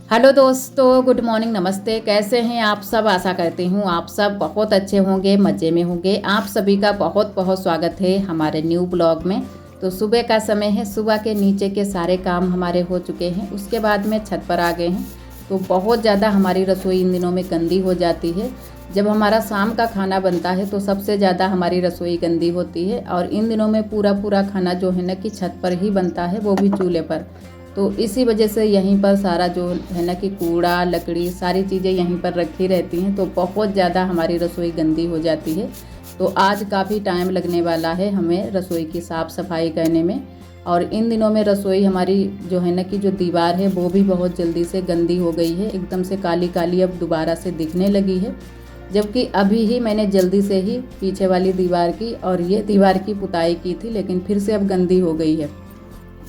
Hello दोस्तों, good morning, नमस्ते। कैसे हैं आप सब? आशा करती हूँ आप सब बहुत अच्छे होंगे, मज़े में होंगे। आप सभी का बहुत बहुत स्वागत है हमारे न्यू ब्लॉग में। तो सुबह का समय है, सुबह के नीचे के सारे काम हमारे हो चुके हैं। उसके बाद में छत पर आ गए हैं। तो बहुत ज़्यादा हमारी रसोई इन दिनों में गंदी हो जाती है। जब हमारा शाम का खाना बनता है तो सबसे ज़्यादा हमारी रसोई गंदी होती है। और इन दिनों में पूरा पूरा खाना जो है ना कि छत पर ही बनता है, वो भी चूल्हे पर। तो इसी वजह से यहीं पर सारा जो है ना कि कूड़ा लकड़ी सारी चीज़ें यहीं पर रखी रहती हैं। तो बहुत ज़्यादा हमारी रसोई गंदी हो जाती है। तो आज काफ़ी टाइम लगने वाला है हमें रसोई की साफ़ सफाई करने में। और इन दिनों में रसोई हमारी जो है ना कि जो दीवार है वो भी बहुत जल्दी से गंदी हो गई है, एकदम से काली काली अब दोबारा से दिखने लगी है। जबकि अभी ही मैंने जल्दी से ही पीछे वाली दीवार की और ये दीवार की पुताई की थी, लेकिन फिर से अब गंदी हो गई है।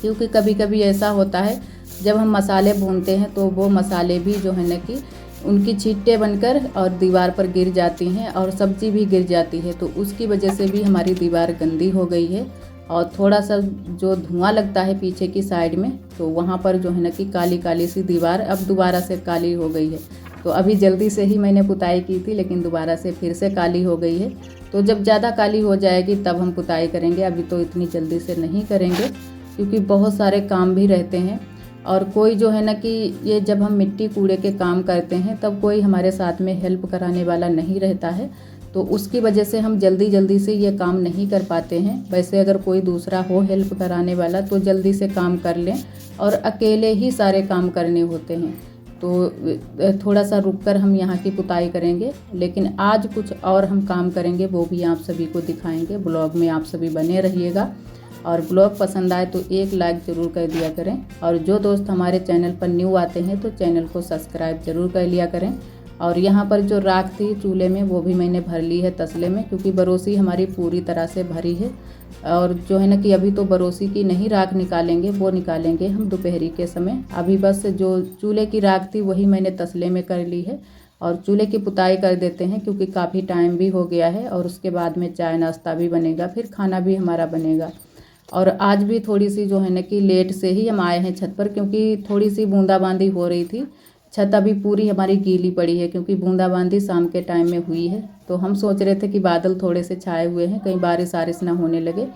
क्योंकि कभी कभी ऐसा होता है जब हम मसाले भूनते हैं तो वो मसाले भी जो है ना कि उनकी छींटे बनकर और दीवार पर गिर जाती हैं और सब्ज़ी भी गिर जाती है। तो उसकी वजह से भी हमारी दीवार गंदी हो गई है। और थोड़ा सा जो धुआं लगता है पीछे की साइड में, तो वहाँ पर जो है ना कि काली काली सी दीवार अब दोबारा से काली हो गई है। तो अभी जल्दी से ही मैंने पुताई की थी, लेकिन दोबारा से फिर से काली हो गई है। तो जब ज़्यादा काली हो जाएगी तब हम पुताई करेंगे, अभी तो इतनी जल्दी से नहीं करेंगे क्योंकि बहुत सारे काम भी रहते हैं। और कोई जो है ना कि ये जब हम मिट्टी कूड़े के काम करते हैं तब कोई हमारे साथ में हेल्प कराने वाला नहीं रहता है। तो उसकी वजह से हम जल्दी जल्दी से ये काम नहीं कर पाते हैं। वैसे अगर कोई दूसरा हो हेल्प कराने वाला तो जल्दी से काम कर लें, और अकेले ही सारे काम करने होते हैं। तो थोड़ा सा रुक कर हम यहाँ की पुताई करेंगे, लेकिन आज कुछ और हम काम करेंगे, वो भी आप सभी को दिखाएंगे। ब्लॉग में आप सभी बने रहिएगा। और ब्लॉग पसंद आए तो एक लाइक ज़रूर कर दिया करें। और जो दोस्त हमारे चैनल पर न्यू आते हैं तो चैनल को सब्सक्राइब ज़रूर कर लिया करें। और यहाँ पर जो राख थी चूल्हे में वो भी मैंने भर ली है तसले में, क्योंकि बरोसी हमारी पूरी तरह से भरी है। और जो है ना कि अभी तो बरोसी की नहीं राख निकालेंगे, वो निकालेंगे हम दोपहरी के समय। अभी बस जो चूल्हे की राख थी वही मैंने तसले में कर ली है। और चूल्हे की पुताई कर देते हैं क्योंकि काफ़ी टाइम भी हो गया है, और उसके बाद में चाय नाश्ता भी बनेगा, फिर खाना भी हमारा बनेगा। और आज भी थोड़ी सी जो है ना कि लेट से ही हम आए हैं छत पर, क्योंकि थोड़ी सी बूंदाबांदी हो रही थी। छत अभी पूरी हमारी गीली पड़ी है क्योंकि बूंदाबांदी शाम के टाइम में हुई है। तो हम सोच रहे थे कि बादल थोड़े से छाए हुए हैं, कहीं बारिश वारिश ना होने लगे,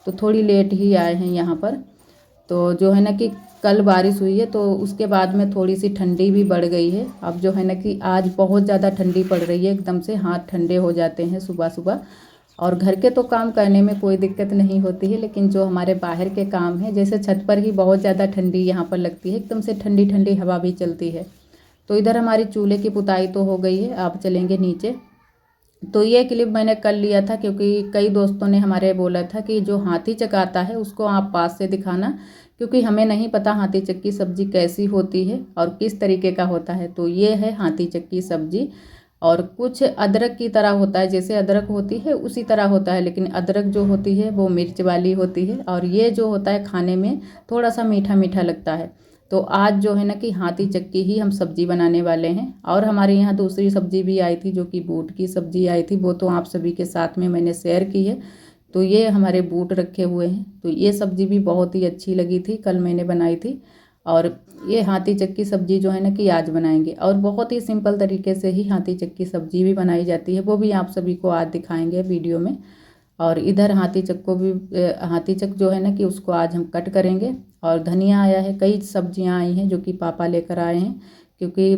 तो थोड़ी लेट ही आए हैं यहाँ पर। तो जो है ना कि कल बारिश हुई है तो उसके बाद में थोड़ी सी ठंडी भी बढ़ गई है। अब जो है ना कि आज बहुत ज़्यादा ठंडी पड़ रही है, एकदम से हाथ ठंडे हो जाते हैं सुबह सुबह। और घर के तो काम करने में कोई दिक्कत नहीं होती है, लेकिन जो हमारे बाहर के काम हैं, जैसे छत पर ही बहुत ज़्यादा ठंडी यहाँ पर लगती है, एकदम से ठंडी ठंडी हवा भी चलती है। तो इधर हमारी चूल्हे की पुताई तो हो गई है, आप चलेंगे नीचे। तो ये क्लिप मैंने कर लिया था क्योंकि कई दोस्तों ने हमारे बोला था कि जो हाथी चक आता है उसको आप पास से दिखाना, क्योंकि हमें नहीं पता हाथी चक की सब्ज़ी कैसी होती है और किस तरीके का होता है। तो ये है हाथी चक की सब्ज़ी। और कुछ अदरक की तरह होता है, जैसे अदरक होती है उसी तरह होता है, लेकिन अदरक जो होती है वो मिर्च वाली होती है, और ये जो होता है खाने में थोड़ा सा मीठा मीठा लगता है। तो आज जो है ना कि हाथी चक्की ही हम सब्ज़ी बनाने वाले हैं। और हमारे यहाँ दूसरी सब्ज़ी भी आई थी जो कि बूट की सब्ज़ी आई थी, वो तो आप सभी के साथ में मैंने शेयर की है। तो ये हमारे बूट रखे हुए हैं, तो ये सब्ज़ी भी बहुत ही अच्छी लगी थी, कल मैंने बनाई थी। और ये हाथी चक्की सब्ज़ी जो है ना कि आज बनाएंगे, और बहुत ही सिंपल तरीके से ही हाथी चक्की सब्ज़ी भी बनाई जाती है, वो भी आप सभी को आज दिखाएंगे वीडियो में। और इधर हाथी चक को भी हाथी चक जो है ना कि उसको आज हम कट करेंगे। और धनिया आया है, कई सब्जियां आई हैं जो कि पापा लेकर आए हैं, क्योंकि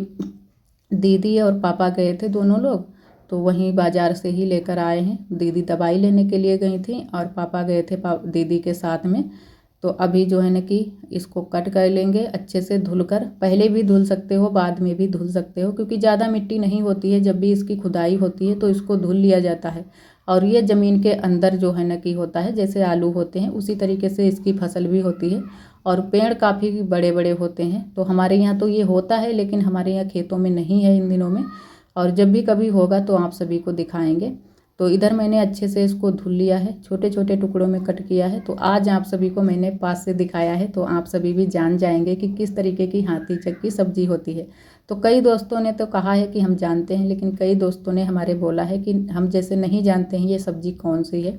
दीदी और पापा गए थे दोनों लोग, तो वहीं बाज़ार से ही लेकर आए हैं। दीदी दवाई लेने के लिए गई थी और पापा गए थे दीदी के साथ में। तो अभी जो है ना कि इसको कट कर लेंगे अच्छे से धुल कर, पहले भी धुल सकते हो बाद में भी धुल सकते हो, क्योंकि ज़्यादा मिट्टी नहीं होती है। जब भी इसकी खुदाई होती है तो इसको धुल लिया जाता है। और ये ज़मीन के अंदर जो है ना कि होता है, जैसे आलू होते हैं उसी तरीके से इसकी फसल भी होती है। और पेड़ काफ़ी बड़े बड़े होते हैं। तो हमारे यहाँ तो ये होता है, लेकिन हमारे यहाँ खेतों में नहीं है इन दिनों में। और जब भी कभी होगा तो आप सभी को दिखाएंगे। तो इधर मैंने अच्छे से इसको धुल लिया है, छोटे छोटे टुकड़ों में कट किया है। तो आज आप सभी को मैंने पास से दिखाया है, तो आप सभी भी जान जाएंगे कि किस तरीके की हाथी चक की सब्ज़ी होती है। तो कई दोस्तों ने तो कहा है कि हम जानते हैं, लेकिन कई दोस्तों ने हमारे बोला है कि हम जैसे नहीं जानते हैं ये सब्ज़ी कौन सी है।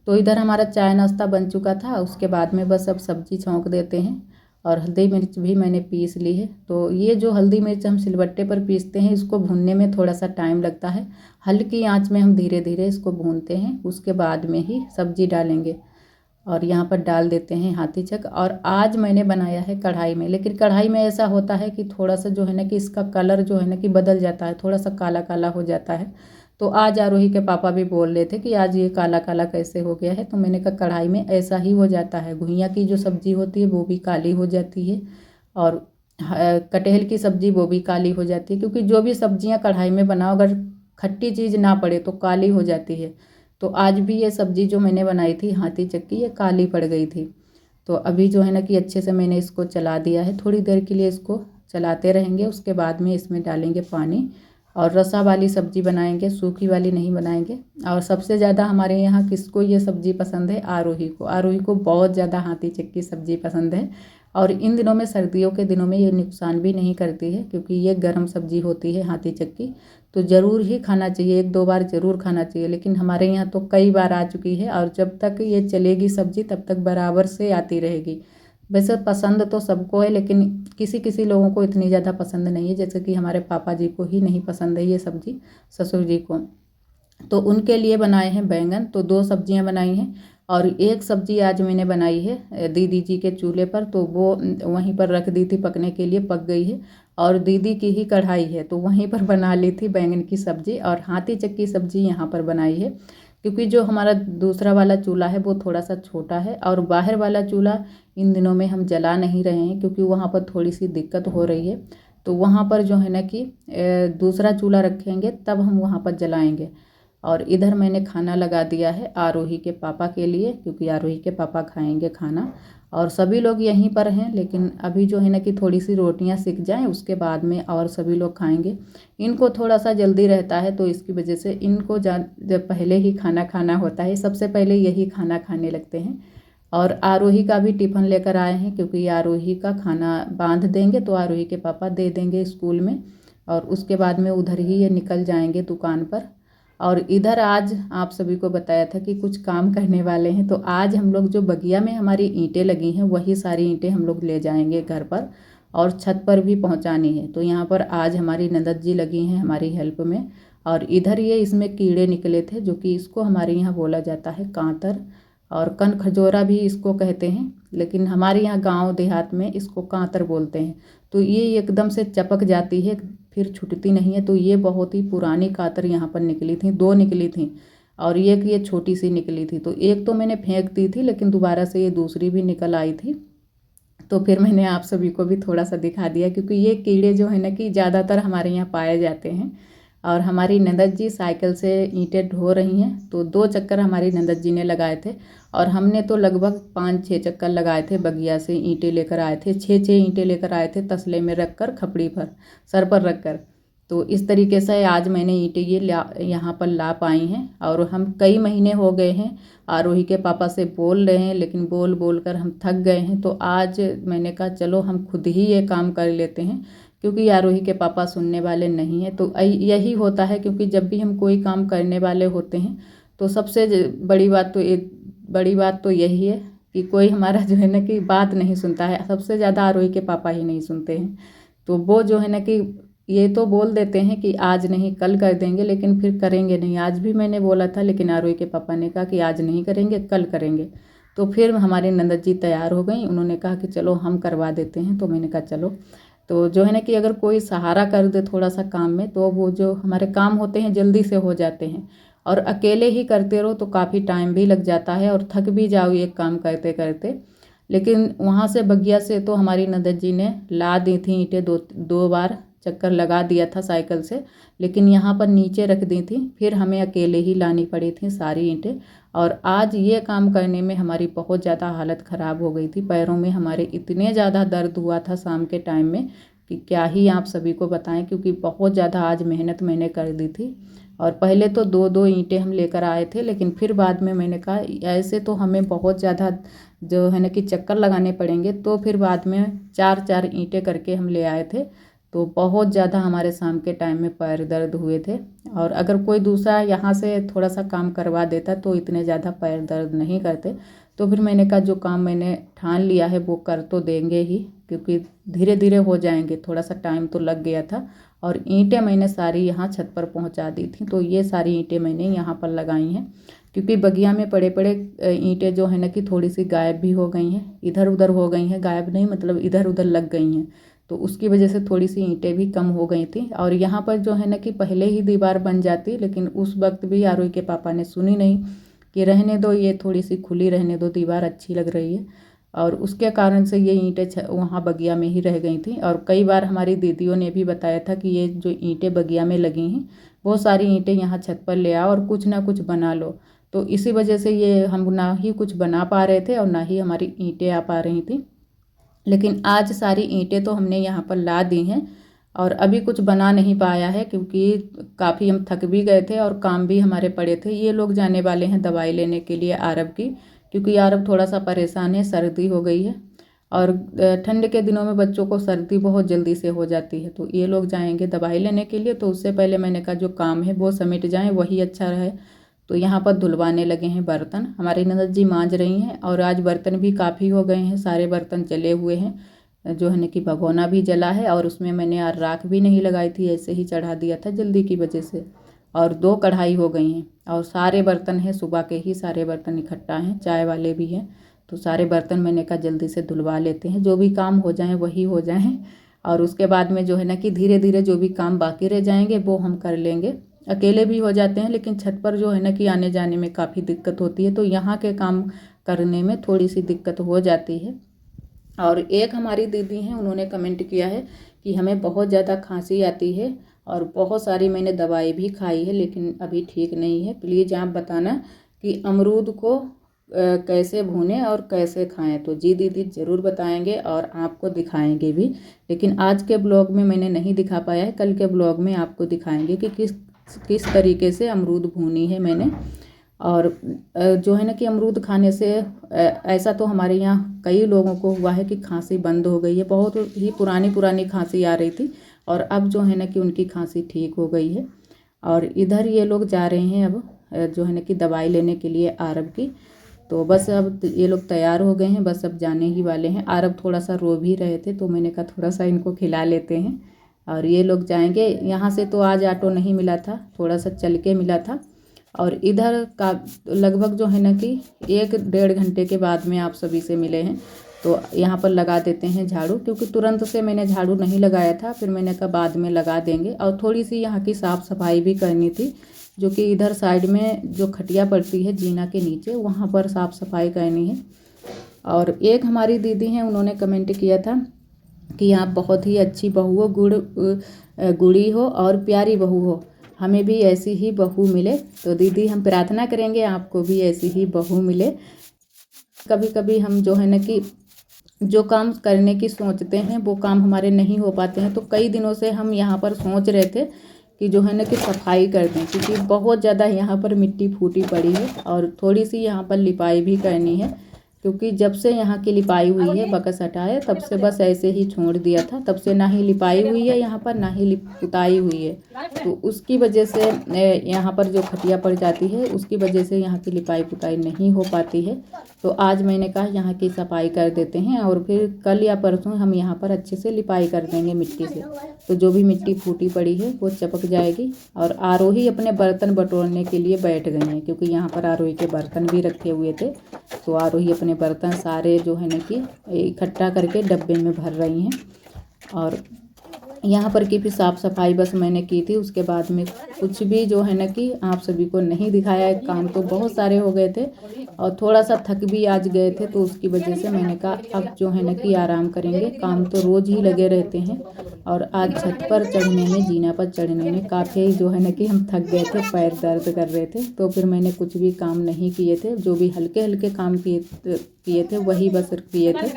तो इधर हमारा चाय नाश्ता बन चुका था, उसके बाद में बस अब सब्ज़ी छौंक देते हैं। और हल्दी मिर्च भी मैंने पीस ली है। तो ये जो हल्दी मिर्च हम सिलबट्टे पर पीसते हैं, इसको भूनने में थोड़ा सा टाइम लगता है। हल्की आंच में हम धीरे धीरे इसको भूनते हैं, उसके बाद में ही सब्जी डालेंगे। और यहाँ पर डाल देते हैं हाथी चक। और आज मैंने बनाया है कढ़ाई में, लेकिन कढ़ाई में ऐसा होता है कि थोड़ा सा जो है ना कि इसका कलर जो है ना कि बदल जाता है, थोड़ा सा काला काला हो जाता है। तो आज आरोही के पापा भी बोल रहे थे कि आज ये काला काला कैसे हो गया है। तो मैंने कहा कढ़ाई में ऐसा ही हो जाता है, घुइयाँ की जो सब्ज़ी होती है वो भी काली हो जाती है, और कटहल की सब्ज़ी वो भी काली हो जाती है, क्योंकि जो भी सब्जियाँ कढ़ाई में बनाओ अगर खट्टी चीज़ ना पड़े तो काली हो जाती है। तो आज भी ये सब्ज़ी जो मैंने बनाई थी हाथी चक्की, ये काली पड़ गई थी। तो अभी जो है ना कि अच्छे से मैंने इसको चला दिया है, थोड़ी देर के लिए इसको चलाते रहेंगे। उसके बाद में इसमें डालेंगे पानी, और रसा वाली सब्ज़ी बनाएंगे, सूखी वाली नहीं बनाएंगे। और सबसे ज़्यादा हमारे यहाँ किसको ये सब्ज़ी पसंद है? आरोही को। आरोही को बहुत ज़्यादा हाथी चक्की सब्ज़ी पसंद है। और इन दिनों में, सर्दियों के दिनों में, ये नुकसान भी नहीं करती है, क्योंकि ये गर्म सब्ज़ी होती है हाथी चक्की। तो ज़रूर ही खाना चाहिए, 1-2 बार ज़रूर खाना चाहिए। लेकिन हमारे यहाँ तो कई बार आ चुकी है, और जब तक ये चलेगी सब्ज़ी तब तक बराबर से आती रहेगी। वैसे पसंद तो सबको है, लेकिन किसी किसी लोगों को इतनी ज़्यादा पसंद नहीं है, जैसे कि हमारे पापा जी को ही नहीं पसंद है ये सब्ज़ी, ससुर जी को। तो उनके लिए बनाए हैं बैंगन। तो 2 सब्जियां बनाई हैं, और एक सब्ज़ी आज मैंने बनाई है दीदी जी के चूल्हे पर, तो वो वहीं पर रख दी थी पकने के लिए, पक गई है। और दीदी की ही कढ़ाई है, तो वहीं पर बना ली थी बैंगन की सब्ज़ी। और हाथी चक्की सब्ज़ी यहाँ पर बनाई है, क्योंकि जो हमारा दूसरा वाला चूल्हा है वो थोड़ा सा छोटा है, और बाहर वाला चूल्हा इन दिनों में हम जला नहीं रहे हैं, क्योंकि वहाँ पर थोड़ी सी दिक्कत हो रही है। तो वहाँ पर जो है ना कि दूसरा चूल्हा रखेंगे, तब हम वहाँ पर जलाएंगे। और इधर मैंने खाना लगा दिया है आरोही के पापा के लिए, क्योंकि आरोही के पापा खाएंगे खाना। और सभी लोग यहीं पर हैं, लेकिन अभी जो है ना कि थोड़ी सी रोटियां सिक जाएं, उसके बाद में और सभी लोग खाएंगे। इनको थोड़ा सा जल्दी रहता है, तो इसकी वजह से इनको जब पहले ही खाना खाना होता है, सबसे पहले यही खाना खाने लगते हैं। और आरोही का भी टिफ़िन लेकर आए हैं, क्योंकि आरोही का खाना बांध देंगे तो आरोही के पापा दे देंगे स्कूल में, और उसके बाद में उधर ही ये निकल जाएंगे दुकान पर। और इधर आज आप सभी को बताया था कि कुछ काम करने वाले हैं, तो आज हम लोग जो बगिया में हमारी ईंटें लगी हैं, वही सारी ईंटें हम लोग ले जाएंगे घर पर, और छत पर भी पहुंचानी है। तो यहाँ पर आज हमारी ननद जी लगी हैं हमारी हेल्प में। और इधर ये इसमें कीड़े निकले थे, जो कि इसको हमारे यहाँ बोला जाता है कांतर, और कन खजोरा भी इसको कहते हैं, लेकिन हमारे यहाँ गांव देहात में इसको कांतर बोलते हैं। तो ये एकदम से चपक जाती है, फिर छूटती नहीं है। तो ये बहुत ही पुरानी कातर यहाँ पर निकली थी, 2 निकली थी, और एक ये छोटी सी निकली थी। तो एक तो मैंने फेंक दी थी, लेकिन दोबारा से ये दूसरी भी निकल आई थी। तो फिर मैंने आप सभी को भी थोड़ा सा दिखा दिया, क्योंकि ये कीड़े जो है ना कि ज़्यादातर हमारे यहाँ पाए जाते हैं। और हमारी ननद जी साइकिल से ईंटें ढो रही हैं, तो 2 चक्कर हमारी ननद जी ने लगाए थे, और हमने तो लगभग 5-6 चक्कर लगाए थे। बगिया से ईंटें लेकर आए थे, 6-6 ईंटें लेकर आए थे, तसले में रख कर, खपड़ी पर, सर पर रख कर। तो इस तरीके से आज मैंने ईंटें ये यहाँ पर ला पाई हैं। और हम कई महीने हो गए हैं आरोही के पापा से बोल रहे हैं, लेकिन बोल बोल कर हम थक गए हैं। तो आज मैंने कहा चलो हम खुद ही ये काम कर लेते हैं, क्योंकि आरोही के पापा सुनने वाले नहीं हैं। तो यही होता है, क्योंकि जब भी हम कोई काम करने वाले होते हैं, तो सबसे बड़ी बात तो यही है कि कोई हमारा जो है ना कि बात नहीं सुनता है। सबसे ज़्यादा आरोही के पापा ही नहीं सुनते हैं। तो वो जो है ना कि ये तो बोल देते हैं कि आज नहीं कल कर देंगे, लेकिन फिर करेंगे नहीं। आज भी मैंने बोला था, लेकिन आरोही के पापा ने कहा कि आज नहीं करेंगे, कल करेंगे। तो फिर हमारी ननद जी तैयार हो गई, उन्होंने कहा कि चलो हम करवा देते हैं। तो मैंने कहा चलो। तो जो है ना कि अगर कोई सहारा कर दे थोड़ा सा काम में, तो वो जो हमारे काम होते हैं जल्दी से हो जाते हैं। और अकेले ही करते रहो तो काफ़ी टाइम भी लग जाता है, और थक भी जाओ एक काम करते करते। लेकिन वहाँ से बगिया से तो हमारी ननद जी ने ला दी थी ईंटें, 2 बार चक्कर लगा दिया था साइकिल से, लेकिन यहाँ पर नीचे रख दी थी। फिर हमें अकेले ही लानी पड़ी थी सारी ईंटें। और आज ये काम करने में हमारी बहुत ज़्यादा हालत ख़राब हो गई थी। पैरों में हमारे इतने ज़्यादा दर्द हुआ था शाम के टाइम में कि क्या ही आप सभी को बताएं, क्योंकि बहुत ज़्यादा आज मेहनत मैंने कर दी थी। और पहले तो 2-2 ईंटें हम लेकर आए थे, लेकिन फिर बाद में मैंने कहा ऐसे तो हमें बहुत ज़्यादा जो है ना कि चक्कर लगाने पड़ेंगे। तो फिर बाद में 4-4 ईंटें करके हम ले आए थे। तो बहुत ज़्यादा हमारे शाम के टाइम में पैर दर्द हुए थे। और अगर कोई दूसरा यहाँ से थोड़ा सा काम करवा देता तो इतने ज़्यादा पैर दर्द नहीं करते। तो फिर मैंने कहा जो काम मैंने ठान लिया है वो कर तो देंगे ही, क्योंकि धीरे धीरे हो जाएंगे, थोड़ा सा टाइम तो लग गया था। और ईंटें मैंने सारी यहाँ छत पर पहुँचा दी थी, तो ये सारी ईंटें मैंने यहाँ पर लगाई हैं, क्योंकि बगिया में पड़े पड़े ईंटें जो है ना कि थोड़ी सी गायब भी हो गई हैं, इधर उधर हो गई हैं, गायब नहीं मतलब इधर उधर लग गई हैं, तो उसकी वजह से थोड़ी सी ईंटें भी कम हो गई थी। और यहाँ पर जो है ना कि पहले ही दीवार बन जाती, लेकिन उस वक्त भी आरोही के पापा ने सुनी नहीं कि रहने दो, ये थोड़ी सी खुली रहने दो, दीवार अच्छी लग रही है। और उसके कारण से ये ईंटें वहाँ बगिया में ही रह गई थी। और कई बार हमारी दीदियों ने भी बताया था कि ये जो ईंटें बगिया में लगी हैं वो सारी ईंटें यहाँ छत पर ले आओ और कुछ ना कुछ बना लो। तो इसी वजह से ये हम ना ही कुछ बना पा रहे थे और ना ही हमारी ईंटें आ पा रही थी। लेकिन आज सारी ईंटें तो हमने यहाँ पर ला दी हैं, और अभी कुछ बना नहीं पाया है क्योंकि काफ़ी हम थक भी गए थे और काम भी हमारे पड़े थे। ये लोग जाने वाले हैं दवाई लेने के लिए आरब की, क्योंकि आरब थोड़ा सा परेशान है, सर्दी हो गई है और ठंड के दिनों में बच्चों को सर्दी बहुत जल्दी से हो जाती है। तो ये लोग जाएंगे दवाई लेने के लिए, तो उससे पहले मैंने कहा जो काम है वो समेट जाएँ, वही अच्छा रहे। तो यहाँ पर धुलवाने लगे हैं बर्तन, हमारी ननद जी मांज रही हैं। और आज बर्तन भी काफ़ी हो गए हैं, सारे बर्तन जले हुए हैं, जो है ना कि भगोना भी जला है और उसमें मैंने यार राख भी नहीं लगाई थी, ऐसे ही चढ़ा दिया था जल्दी की वजह से। और 2 कढ़ाई हो गई हैं और सारे बर्तन हैं, सुबह के ही सारे बर्तन इकट्ठा हैं, चाय वाले भी हैं। तो सारे बर्तन मैंने कहा जल्दी से धुलवा लेते हैं, जो भी काम हो जाए वही हो जाए। और उसके बाद में जो है ना कि धीरे धीरे जो भी काम बाकी रह जाएंगे वो हम कर लेंगे। अकेले भी हो जाते हैं, लेकिन छत पर जो है ना कि आने जाने में काफ़ी दिक्कत होती है, तो यहाँ के काम करने में थोड़ी सी दिक्कत हो जाती है। और एक हमारी दीदी हैं, उन्होंने कमेंट किया है कि हमें बहुत ज़्यादा खांसी आती है और बहुत सारी मैंने दवाई भी खाई है लेकिन अभी ठीक नहीं है, प्लीज़ आप बताना कि अमरूद को कैसे भूनें और कैसे खाएं। तो जी दीदी ज़रूर बताएंगे और आपको दिखाएंगे भी, लेकिन आज के ब्लॉग में मैंने नहीं दिखा पाया है, कल के ब्लॉग में आपको दिखाएंगे कि किस तरीके से अमरूद भूनी है मैंने। और जो है ना कि अमरूद खाने से ऐसा तो हमारे यहाँ कई लोगों को हुआ है कि खांसी बंद हो गई है, बहुत ही पुरानी खांसी आ रही थी और अब जो है ना कि उनकी खांसी ठीक हो गई है। और इधर ये लोग जा रहे हैं अब जो है ना कि दवाई लेने के लिए आरब की। तो बस अब ये लोग तैयार हो गए हैं, बस अब जाने ही वाले हैं। आरब थोड़ा सा रो भी रहे थे, तो मैंने कहा थोड़ा सा इनको खिला लेते हैं और ये लोग जाएंगे। यहाँ से तो आज ऑटो नहीं मिला था, थोड़ा सा चल के मिला था। और इधर का लगभग जो है ना कि 1-1.5 घंटे के बाद में आप सभी से मिले हैं। तो यहाँ पर लगा देते हैं झाड़ू, क्योंकि तुरंत से मैंने झाड़ू नहीं लगाया था, फिर मैंने कहा बाद में लगा देंगे। और थोड़ी सी यहाँ की साफ़ सफाई भी करनी थी, जो कि इधर साइड में जो खटिया पड़ती है जीना के नीचे, वहाँ पर साफ़ सफाई करनी है। और एक हमारी दीदी हैं, उन्होंने कमेंट किया था कि आप बहुत ही अच्छी बहू हो, गुड़ी हो और प्यारी बहू हो, हमें भी ऐसी ही बहू मिले। तो दीदी हम प्रार्थना करेंगे आपको भी ऐसी ही बहू मिले। कभी कभी हम जो है ना कि जो काम करने की सोचते हैं वो काम हमारे नहीं हो पाते हैं, तो कई दिनों से हम यहाँ पर सोच रहे थे कि जो है ना कि सफाई कर दें, क्योंकि बहुत ज़्यादा यहाँ पर मिट्टी फूटी पड़ी है और थोड़ी सी यहाँ पर लिपाई भी करनी है, क्योंकि जब से यहाँ की लिपाई हुई है बकस हटाए तब से बस ऐसे ही छोड़ दिया था, तब से ना ही लिपाई हुई है यहाँ पर ना ही पुताई हुई है। तो उसकी वजह से यहाँ पर जो खटिया पड़ जाती है उसकी वजह से यहाँ की लिपाई पुताई नहीं हो पाती है। तो आज मैंने कहा यहाँ की सफाई कर देते हैं और फिर कल या परसों हम यहाँ पर अच्छे से लिपाई कर देंगे मिट्टी से, तो जो भी मिट्टी फूटी पड़ी है वो चपक जाएगी। और आरोही अपने बर्तन बटोरने के लिए बैठ गई हैं, क्योंकि यहाँ पर आरोही के बर्तन भी रखे हुए थे, तो आरोही अपने बर्तन सारे जो है ना कि इकट्ठा करके डब्बे में भर रही हैं। और यहाँ पर की भी साफ़ सफाई बस मैंने की थी, उसके बाद में कुछ भी जो है ना कि आप सभी को नहीं दिखाया है। काम तो बहुत सारे हो गए थे और थोड़ा सा थक भी आज गए थे, तो उसकी वजह से मैंने कहा अब जो है ना कि आराम करेंगे, काम तो रोज़ ही लगे रहते हैं। और आज छत पर चढ़ने में, जीना पर चढ़ने में काफ़ी जो है ना कि हम थक गए थे, पैर दर्द कर रहे थे, तो फिर मैंने कुछ भी काम नहीं किए थे, जो भी हल्के हल्के काम किए थे वही बस किए थे,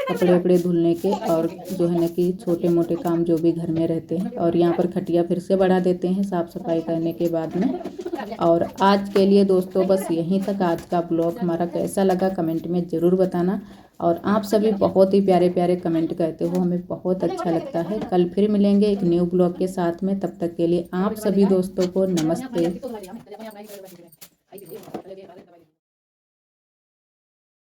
कपड़े वपड़े धुलने के और जो है ना कि छोटे मोटे काम जो भी घर में रहते हैं। और यहाँ पर खटिया फिर से बढ़ा देते हैं साफ़ सफाई करने के बाद में। और आज के लिए दोस्तों बस यहीं तक। आज का ब्लॉग हमारा कैसा लगा कमेंट में ज़रूर बताना। और आप सभी बहुत ही प्यारे प्यारे कमेंट करते हो, हमें बहुत अच्छा लगता है। कल फिर मिलेंगे एक न्यू ब्लॉग के साथ में, तब तक के लिए आप सभी दोस्तों को नमस्ते।